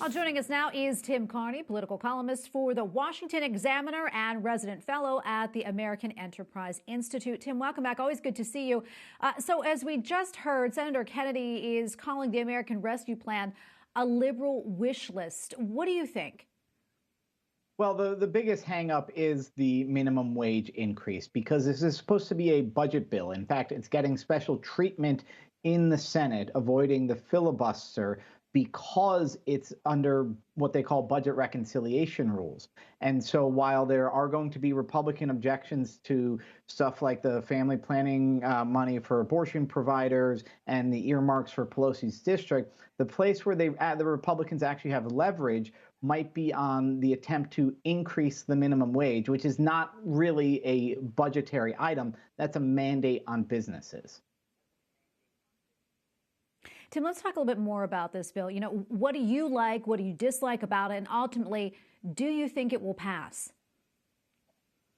Joining us now is Tim Carney, political columnist for the Washington Examiner and resident fellow at the American Enterprise Institute. Tim, welcome back. Always good to see you. So as we just heard, Senator Kennedy is calling the American Rescue Plan a liberal wish list. What do you think? Well, the biggest hangup is the minimum wage increase, because this is supposed to be a budget bill. In fact, it's getting special treatment in the Senate, avoiding the filibuster, because it's under what they call budget reconciliation rules. And so while there are going to be Republican objections to stuff like the family planning money for abortion providers and the earmarks for Pelosi's district, the place where the Republicans actually have leverage might be on the attempt to increase the minimum wage, which is not really a budgetary item. That's a mandate on businesses. Tim, let's talk a little bit more about this bill. You know, what do you like? What do you dislike about it? And ultimately, do you think it will pass?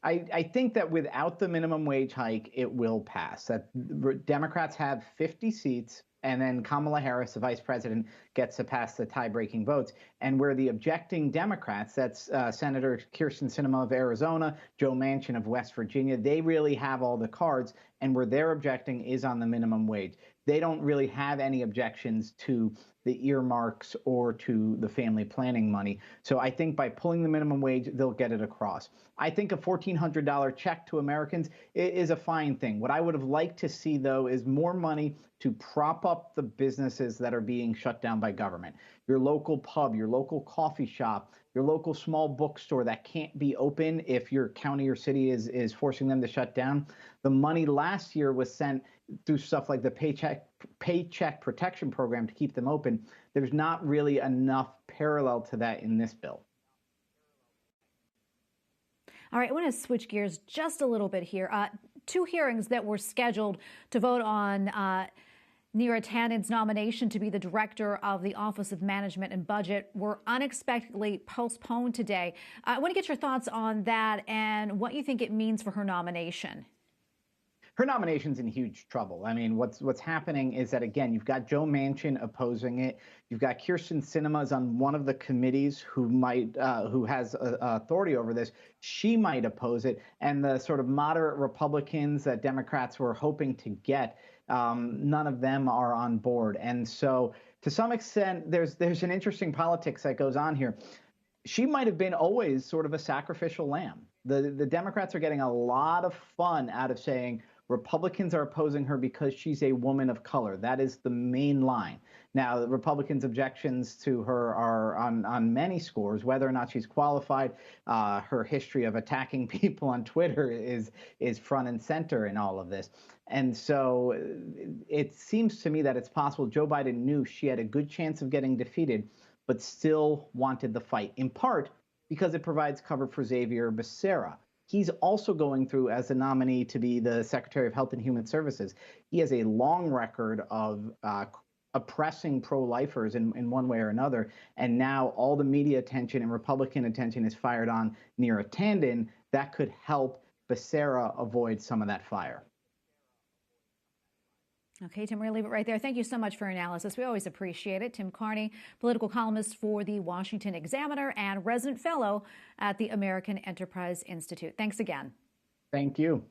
I think that without the minimum wage hike, it will pass. That Democrats have 50 seats, and then Kamala Harris, the vice president, gets to pass the tie-breaking votes. And where the objecting Democrats, that's Senator Kyrsten Sinema of Arizona, Joe Manchin of West Virginia, they really have all the cards. And where they're objecting is on the minimum wage. They don't really have any objections to the earmarks or to the family planning money. So I think by pulling the minimum wage, they'll get it across. I think a $1,400 check to Americans is a fine thing. What I would have liked to see, though, is more money to prop up the businesses that are being shut down by government. Your local pub, your local coffee shop, your local small bookstore that can't be open if your county or city is forcing them to shut down. The money last year was sent through stuff like the Paycheck Protection Program to keep them open. There's not really enough parallel to that in this bill. All right, I want to switch gears just a little bit here. Two hearings that were scheduled to vote on Neera Tanden's nomination to be the director of the Office of Management and Budget were unexpectedly postponed today. I want to get your thoughts on that and what you think it means for her nomination. Her nomination's in huge trouble. I mean, what's happening is that, again, you've got Joe Manchin opposing it. You've got Kyrsten Sinema is on one of the committees who has authority over this. She might oppose it, and the sort of moderate Republicans that Democrats were hoping to get, none of them are on board. And so, to some extent, there's an interesting politics that goes on here. She might have been always sort of a sacrificial lamb. The Democrats are getting a lot of fun out of saying Republicans are opposing her because she's a woman of color. That is the main line. Now, the Republicans' objections to her are on many scores, whether or not she's qualified. Her history of attacking people on Twitter is front and center in all of this. And so it seems to me that it's possible Joe Biden knew she had a good chance of getting defeated, but still wanted the fight, in part because it provides cover for Xavier Becerra. He's also going through as a nominee to be the Secretary of Health and Human Services. He has a long record of oppressing pro-lifers in one way or another. And now all the media attention and Republican attention is fired on Neera Tanden. That could help Becerra avoid some of that fire. Okay, Tim, we're going to leave it right there. Thank you so much for your analysis. We always appreciate it. Tim Carney, political columnist for the Washington Examiner and resident fellow at the American Enterprise Institute. Thanks again. Thank you.